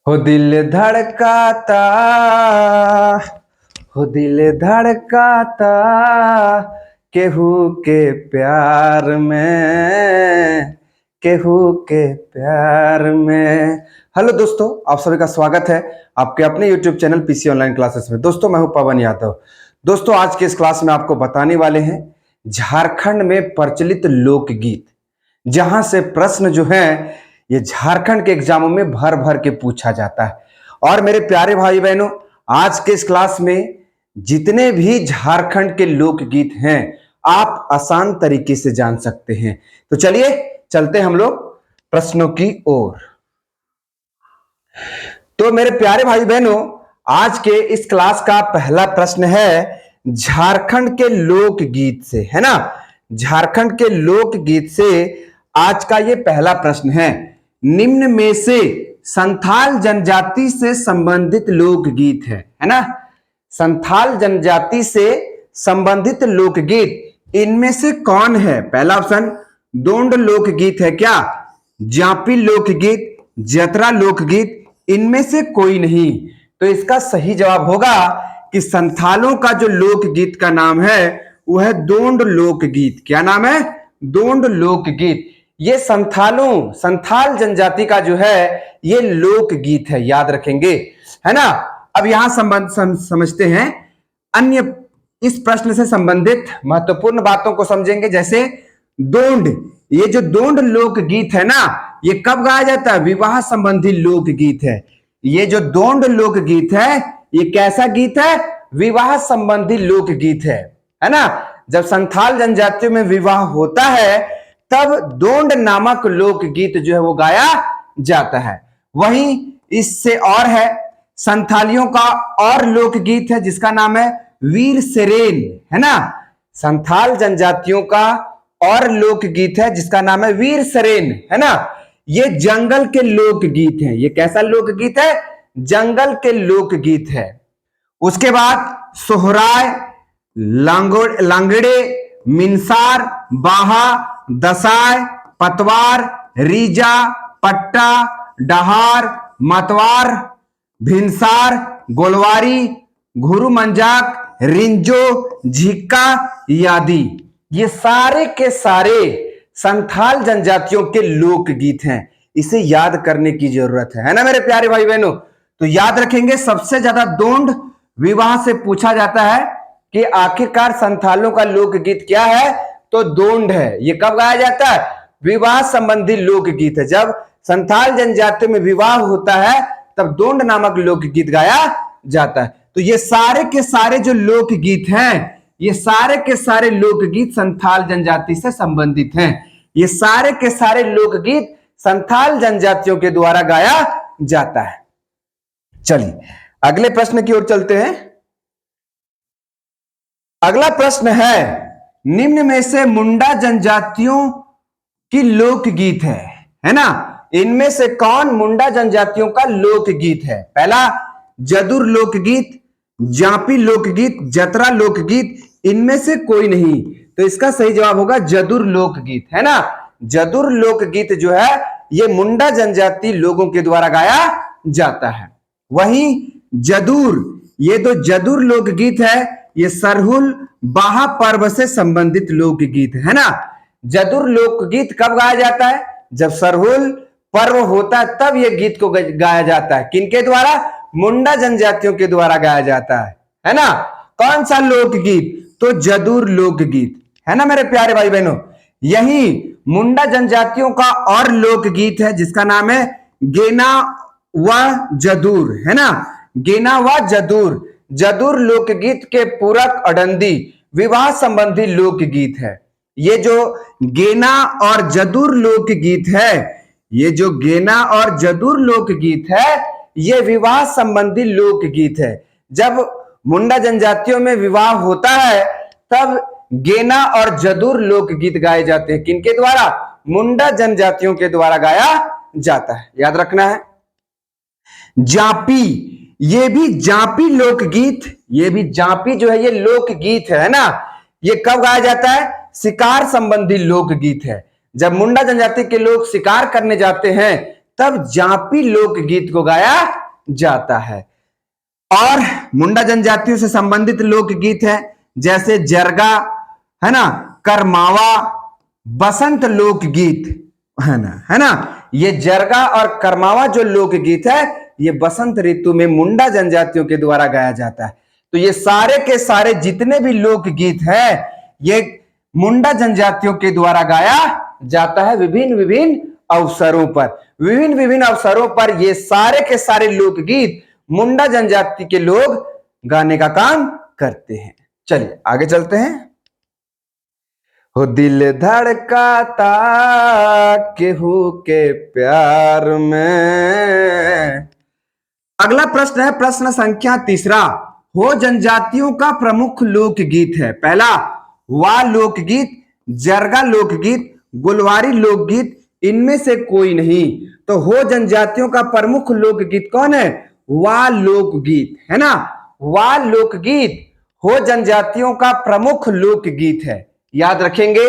हो दिल धड़काता, हो दिल धड़काता केहू के प्यार में, केहू के प्यार में। हेलो दोस्तों, आप सभी का स्वागत है आपके अपने YouTube channel PC online classes में। दोस्तों मैं हूं पवन यादव। दोस्तों आज के इस क्लास में आपको बताने वाले हैं झारखंड में प्रचलित लोकगीत, जहां से प्रश्न जो है ये झारखंड के एग्जामों में भर भर के पूछा जाता है। और मेरे प्यारे भाई बहनों, आज के इस क्लास में जितने भी झारखंड के लोकगीत हैं आप आसान तरीके से जान सकते हैं। तो चलिए चलते हम लोग प्रश्नों की ओर। तो मेरे प्यारे भाई बहनों, आज के इस क्लास का पहला प्रश्न है झारखंड के लोकगीत से, है ना। झारखंड के लोकगीत से आज का ये पहला प्रश्न है, निम्न में से संथाल जनजाति से संबंधित लोकगीत है ना। संथाल जनजाति से संबंधित लोकगीत इनमें से कौन है? पहला ऑप्शन दोंड लोकगीत है क्या, जापी लोकगीत, जतरा लोकगीत, इनमें से कोई नहीं। तो इसका सही जवाब होगा कि संथालों का जो लोकगीत का नाम है वह है दोंड लोकगीत। क्या नाम है? दोंड लोकगीत। ये संथाल जनजाति का जो है ये लोकगीत है, याद रखेंगे, है ना। अब यहां समझते हैं अन्य इस प्रश्न से संबंधित महत्वपूर्ण बातों को समझेंगे। जैसे दोंड, ये जो दोंड लोकगीत है ना, ये कब गाया जाता है? विवाह संबंधी लोकगीत है। ये जो दोंड लोकगीत है ये कैसा गीत है? विवाह संबंधी लोकगीत है ना। जब संथाल जनजातियों में विवाह होता है तब दोंड नामक लोकगीत जो है वो गाया जाता है। वहीं इससे और है, संथालियों का और लोकगीत है जिसका नाम है वीर सेरेन, है ना। संथाल जनजातियों का और लोकगीत है जिसका नाम है वीर सेरेन, है ना। ये जंगल के लोकगीत है। ये कैसा लोकगीत है? जंगल के लोकगीत है। उसके बाद सोहराय, लांगड़े, मिंसार, बाहा, दसाय, पतवार, रीजा, पट्टा, डहार, मतवार, भिनसार, गोलवारी, घुरु मंजाक, रिंजो, झिक्का, यादी, ये सारे के सारे संथाल जनजातियों के लोकगीत हैं। इसे याद करने की जरूरत है ना मेरे प्यारे भाई बहनों। तो याद रखेंगे, सबसे ज्यादा दोंड विवाह से पूछा जाता है कि आखिरकार संथालों का लोकगीत क्या है, तो दोंड है। ये कब गाया जाता है? विवाह संबंधी लोकगीत है। जब संथाल जनजाति में विवाह होता है तब दोंड नामक लोकगीत गाया जाता है। तो ये सारे के सारे जो लोकगीत हैं, ये सारे के सारे लोकगीत संथाल जनजाति से संबंधित हैं। ये सारे के सारे लोकगीत संथाल जनजातियों के द्वारा गाया जाता है। चलिए अगले प्रश्न की ओर चलते हैं। अगला प्रश्न है, निम्न में से मुंडा जनजातियों की लोकगीत है ना। इनमें से कौन मुंडा जनजातियों का लोकगीत है? पहला जदुर लोकगीत, जापी लोकगीत, जतरा लोकगीत, इनमें से कोई नहीं। तो इसका सही जवाब होगा जदुर लोकगीत, है ना। जदुर लोकगीत जो है ये मुंडा जनजाति लोगों के द्वारा गाया जाता है। वहीं जदूर, ये तो जदुर लोकगीत है, ये सरहुल बाहा पर्व से संबंधित लोकगीत है ना। जदुर लोकगीत कब गाया जाता है? जब सरहुल पर्व होता है तब ये गीत को गाया जाता है। किनके द्वारा? मुंडा जनजातियों के द्वारा गाया जाता है ना। कौन सा लोकगीत? तो जदूर लोकगीत, है ना मेरे प्यारे भाई बहनों। यही मुंडा जनजातियों का और लोकगीत है जिसका नाम है गेना व जदूर, है ना। गेना व जदूर, जदूर लोकगीत के पूरक अडंदी विवाह संबंधी लोकगीत है। ये जो गेना और जदूर लोकगीत है, ये जो गेना और जदूर लोकगीत है ये विवाह संबंधी लोकगीत है। जब मुंडा जनजातियों में विवाह होता है तब गेना और जदूर लोकगीत गाए जाते हैं। किनके द्वारा? मुंडा जनजातियों के द्वारा गाया जाता है, याद रखना है। जापी, ये भी जापी लोकगीत, ये भी जापी जो है ये लोकगीत है ना। ये कब गाया जाता है? शिकार संबंधी लोकगीत है। जब मुंडा जनजाति के लोग शिकार करने जाते हैं तब जापी लोकगीत को गाया जाता है। और मुंडा जनजातियों से संबंधित लोकगीत है जैसे जरगा, है ना, करमावा, बसंत लोकगीत, है ना। ये जरगा और करमावा जो लोकगीत है ये बसंत ऋतु में मुंडा जनजातियों के द्वारा गाया जाता है। तो ये सारे के सारे जितने भी लोकगीत हैं ये मुंडा जनजातियों के द्वारा गाया जाता है विभिन्न विभिन्न अवसरों पर। विभिन्न विभिन्न अवसरों पर ये सारे के सारे लोकगीत मुंडा जनजाति के लोग गाने का काम करते हैं। चलिए आगे चलते हैं। हो दिल धड़काता केहू के प्यार में। अगला प्रश्न है प्रश्न संख्या 3। हो जनजातियों का प्रमुख लोकगीत है। पहला वा लोकगीत, जरगा लोकगीत, गुलवारी लोकगीत, इनमें से कोई नहीं। तो हो जनजातियों का प्रमुख लोकगीत कौन है? वा लोकगीत, है ना। वा लोकगीत हो जनजातियों का प्रमुख लोकगीत है, याद रखेंगे।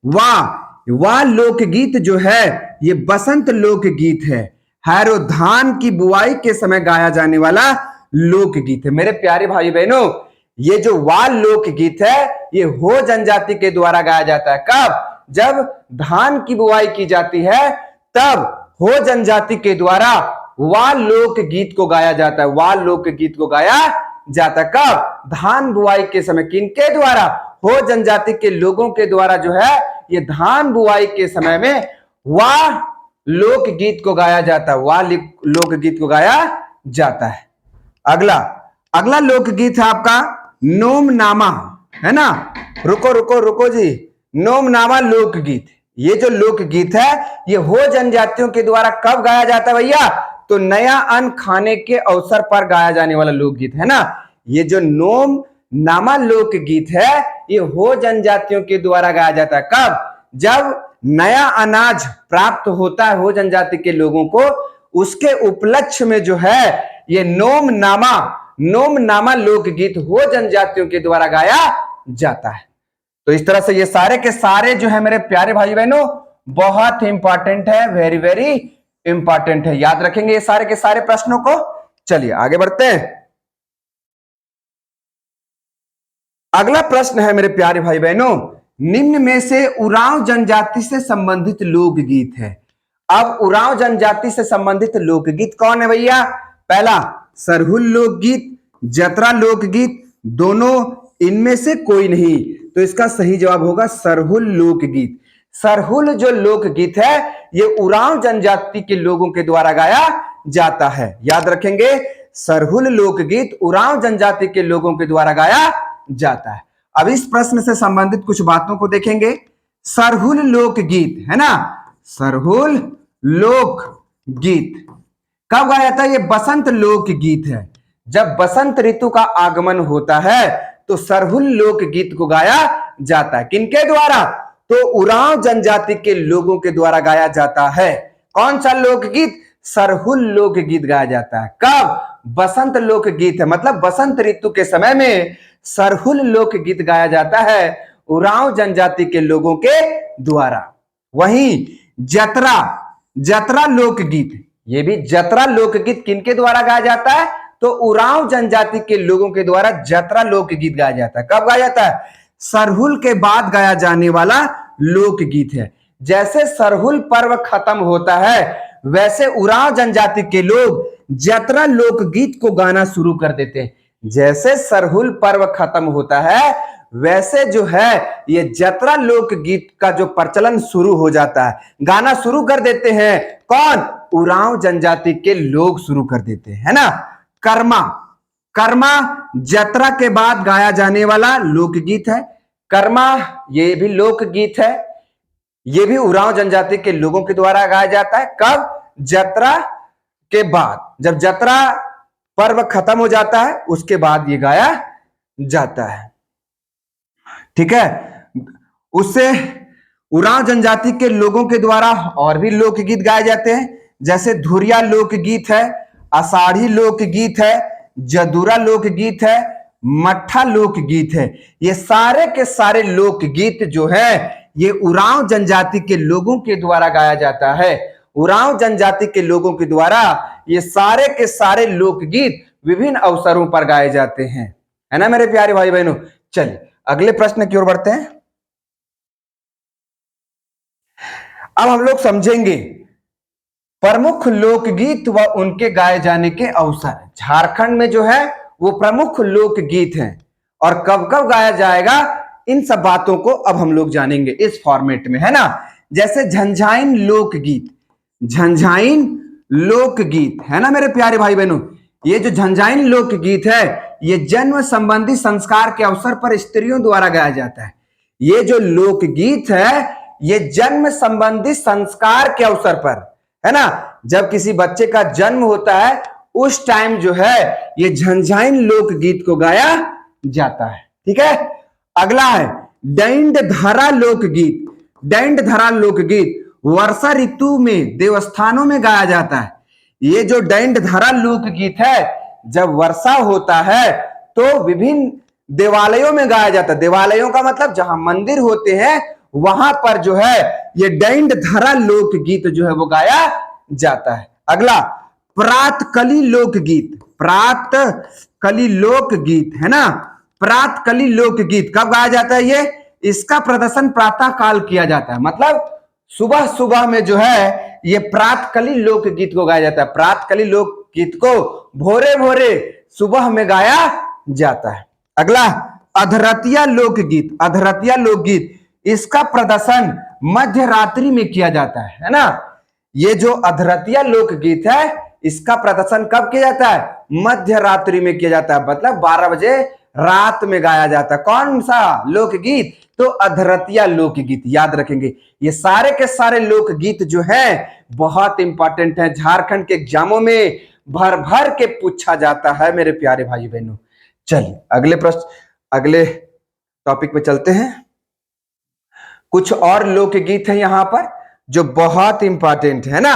वा लोकगीत जो है ये बसंत लोकगीत है। हैरो धान की बुआई के समय गाया जाने वाला लोकगीत है। मेरे प्यारे भाई बहनों, ये जो वा लोकगीत है ये हो जनजाति के द्वारा गाया जाता है। कब? जब धान की बुआई की जाती है तब हो जनजाति के द्वारा वा लोकगीत को गाया जाता है। वा लोकगीत को गाया जाता है कब? धान बुआई के समय। किनके द्वारा? हो जनजाति के लोगों के द्वारा जो है ये धान बुआई के समय में वा लोकगीत को गाया जाता है। वा लोकगीत को गाया जाता है। अगला लोकगीत है आपका नोमनामा, है ना। रुको जी। नोमनामा लोकगीत, ये जो लोकगीत है ये हो जनजातियों के द्वारा कब गाया जाता है भैया? तो नया अन्न खाने के अवसर पर गाया जाने वाला लोकगीत, है ना। ये जो नोमनामा लोकगीत है ये हो जनजातियों के द्वारा गाया जाता है। कब? जब नया अनाज प्राप्त होता है हो जनजाति के लोगों को, उसके उपलक्ष्य में जो है ये नोमनामा लोकगीत हो जनजातियों के द्वारा गाया जाता है। तो इस तरह से ये सारे के सारे जो है मेरे प्यारे भाई बहनों बहुत इंपॉर्टेंट है, वेरी वेरी इंपॉर्टेंट है। याद रखेंगे ये सारे के सारे प्रश्नों को। चलिए आगे बढ़ते हैं। अगला प्रश्न है मेरे प्यारे भाई बहनों, निम्न में से उरांव जनजाति से संबंधित लोकगीत है। अब उरांव जनजाति से संबंधित लोकगीत कौन है भैया? पहला सरहुल लोकगीत, जतरा लोकगीत, दोनों, इनमें से कोई नहीं। तो इसका सही जवाब होगा सरहुल लोकगीत। सरहुल जो लोकगीत है ये उरांव जनजाति के लोगों के द्वारा गाया जाता है। याद रखेंगे सरहुल लोकगीत उरांव जनजाति के लोगों के द्वारा गाया जाता है। अब इस प्रश्न से संबंधित कुछ बातों को देखेंगे। सरहुल लोकगीत, है ना, सरहुल लोकगीत कब गाया जाता है? ये बसंत लोकगीत है। जब बसंत ऋतु का आगमन होता है तो सरहुल लोकगीत को गाया जाता है। किनके द्वारा? तो उरांव जनजाति के लोगों के द्वारा गाया जाता है। कौन सा लोकगीत? सरहुल लोकगीत गाया जाता है। कब? बसंत लोकगीत है, मतलब बसंत ऋतु के समय में सरहुल लोकगीत गाया जाता है उरांव जनजाति के लोगों के द्वारा। वहीं जतरा लोकगीत, ये भी जतरा लोकगीत किनके द्वारा गाया जाता है? तो उरांव जनजाति के लोगों के द्वारा जतरा लोकगीत गाया जाता है। कब गाया जाता है? सरहुल के बाद गाया जाने वाला लोकगीत है। जैसे सरहुल पर्व खत्म होता है वैसे उरांव जनजाति के लोग जतरा लोकगीत को गाना शुरू कर देते हैं। जैसे सरहुल पर्व खत्म होता है वैसे जो है ये जतरा लोकगीत का जो प्रचलन शुरू हो जाता है, गाना शुरू कर देते हैं। कौन? उरांव जनजाति के लोग शुरू कर देते हैं, है ना। कर्मा जतरा के बाद गाया जाने वाला लोकगीत है। कर्मा ये भी लोकगीत है, ये भी उरांव जनजाति के लोगों के द्वारा गाया जाता है। कब? जतरा के बाद, जब जतरा पर्व खत्म हो जाता है उसके बाद ये गाया जाता है। ठीक है। उससे उरांव जनजाति के लोगों के द्वारा और भी लोकगीत गाए जाते हैं, जैसे धुरिया लोकगीत है, आषाढ़ी लोकगीत है, जदुरा लोकगीत है, मट्ठा लोकगीत है। ये सारे के सारे लोकगीत जो है ये उरांव जनजाति के लोगों के द्वारा गाया जाता है। उरांव जनजाति के लोगों के द्वारा ये सारे के सारे लोकगीत विभिन्न अवसरों पर गाए जाते हैं, है ना मेरे प्यारे भाई बहनों। चलिए अगले प्रश्न की ओर बढ़ते हैं। अब हम लोग समझेंगे प्रमुख लोकगीत व उनके गाए जाने के अवसर। झारखंड में जो है वो प्रमुख लोकगीत हैं और कब कब गाया जाएगा, इन सब बातों को अब हम लोग जानेंगे इस फॉर्मेट में, है ना। जैसे झंझाइन लोकगीत, झंझाइन लोकगीत, है ना मेरे प्यारे भाई बहनों। ये जो झंझाइन लोकगीत है ये जन्म संबंधी संस्कार के अवसर पर स्त्रियों द्वारा गाया जाता है। ये जो लोकगीत है ये जन्म संबंधी संस्कार के अवसर पर, है ना, जब किसी बच्चे का जन्म होता है उस टाइम जो है ये झंझाइन लोकगीत को गाया जाता है। ठीक है, अगला है दैंड धरा लोकगीत। दैंड धरा लोकगीत वर्षा ऋतु में देवस्थानों में गाया जाता है। ये जो दैंड धरा लोकगीत है जब वर्षा होता है तो विभिन्न देवालयों में गाया जाता है। देवालयों का मतलब जहां मंदिर होते हैं वहां पर जो है ये दैंड धरा लोकगीत जो है वो गाया जाता है। अगला प्रातकली लोकगीत। प्रातकली लोकगीत, है ना, प्रातकली लोकगीत कब गाया जाता है ये, इसका प्रदर्शन प्रातः काल किया जाता है। मतलब सुबह सुबह में जो है ये प्रातकली लोकगीत को गाया जाता है। प्रातकली लोकगीत को भोरे भोरे सुबह में गाया जाता है। अगला अधरतिया लोकगीत। अधरतिया लोकगीत इसका प्रदर्शन मध्य रात्रि में किया जाता है ना। ये जो अधरतिया लोकगीत है इसका प्रदर्शन कब किया जाता है, मध्य रात्रि में किया जाता है, मतलब 12 बजे रात में गाया जाता है। कौन सा लोकगीत, तो अधरतिया लोकगीत, याद रखेंगे। ये सारे के सारे लोकगीत जो हैं बहुत इंपॉर्टेंट हैं, झारखंड के एग्जामों में भर भर के पूछा जाता है मेरे प्यारे भाई बहनों। चलिए अगले प्रश्न, अगले टॉपिक पे चलते हैं। कुछ और लोकगीत है यहां पर जो बहुत इंपॉर्टेंट है ना।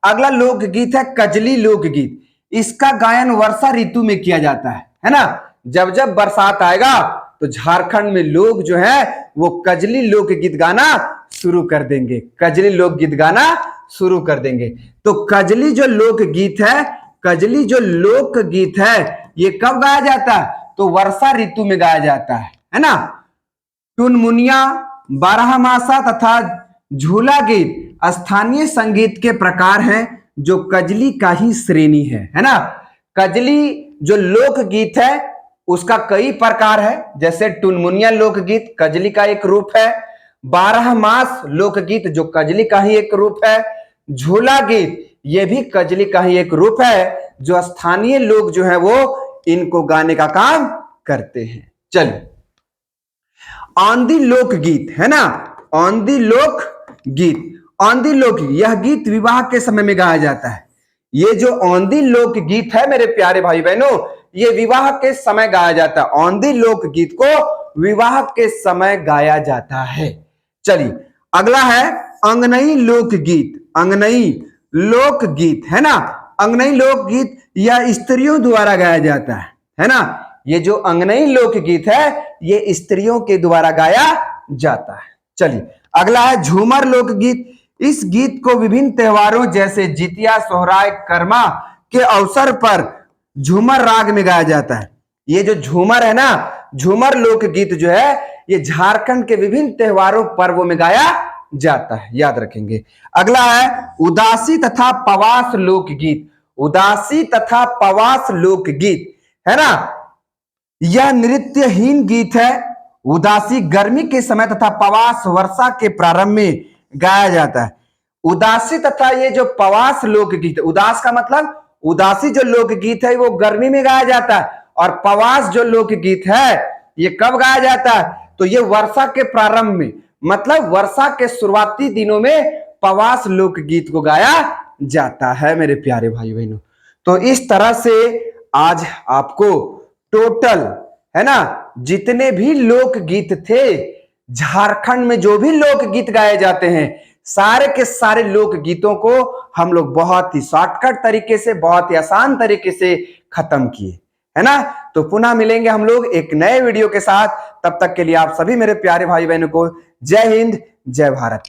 अगला लोकगीत है कजली लोकगीत। इसका गायन वर्षा ऋतु में किया जाता है ना। जब जब बरसात आएगा तो झारखंड में लोग जो है वो कजली लोकगीत गाना शुरू कर देंगे। कजली लोकगीत गाना शुरू कर देंगे। तो कजली जो लोकगीत है, कजली जो लोकगीत है ये कब गाया जाता है, तो वर्षा ऋतु में गाया जाता है ना। टुनमुनिया, बारहमासा तथा झूला गीत स्थानीय संगीत के प्रकार हैं जो कजली का ही श्रेणी है ना। कजली जो लोकगीत है उसका कई प्रकार है, जैसे टुनमुनिया लोकगीत कजली का एक रूप है, 12 मास लोकगीत जो कजली का ही एक रूप है, झूला गीत ये भी कजली का ही एक रूप है, जो स्थानीय लोग जो है वो इनको गाने का काम करते हैं। चलिए औंधी लोकगीत, है ना, औंधी लोकगीत। औंधी लोकगीत यह गीत विवाह के समय में गाया जाता है। ये जो औंधी लोकगीत है मेरे प्यारे भाई बहनों ये विवाह के समय गाया जाता है। औंधी लोकगीत को विवाह के समय गाया जाता है। चलिए अगला है अंगनई लोकगीत। अंगनई लोकगीत, है ना, अंगनई लोकगीत यह स्त्रियों द्वारा गाया जाता है ना। ये जो अंगनई लोकगीत है ये स्त्रियों के द्वारा गाया जाता है। चलिए अगला है झूमर लोकगीत। इस गीत को विभिन्न त्योहारों जैसे जितिया, सोहराय, कर्मा के अवसर पर झूमर राग में गाया जाता है। ये जो झूमर है ना, झूमर लोकगीत जो है ये झारखंड के विभिन्न त्योहारों पर्वों में गाया जाता है, याद रखेंगे। अगला है उदासी तथा पवास लोकगीत। उदासी तथा पवास लोकगीत, है ना, यह नृत्यहीन गीत है। उदासी गर्मी के समय तथा पवास वर्षा के प्रारंभ में गाया जाता है। उदासी तथा ये जो पवास लोकगीत, उदास का मतलब उदासी जो लोकगीत है वो गर्मी में गाया जाता है, और पवास जो लोकगीत है ये कब गाया जाता है, तो ये वर्षा के प्रारंभ में, मतलब वर्षा के शुरुआती दिनों में पवास लोकगीत को गाया जाता है मेरे प्यारे भाई बहनों। तो इस तरह से आज आपको टोटल, है ना, जितने भी लोकगीत थे झारखंड में, जो भी लोकगीत गाए जाते हैं, सारे के सारे लोकगीतों को हम लोग बहुत ही शॉर्टकट तरीके से, बहुत ही आसान तरीके से खत्म किए, है ना। तो पुनः मिलेंगे हम लोग एक नए वीडियो के साथ। तब तक के लिए आप सभी मेरे प्यारे भाई बहनों को जय हिंद, जय भारत।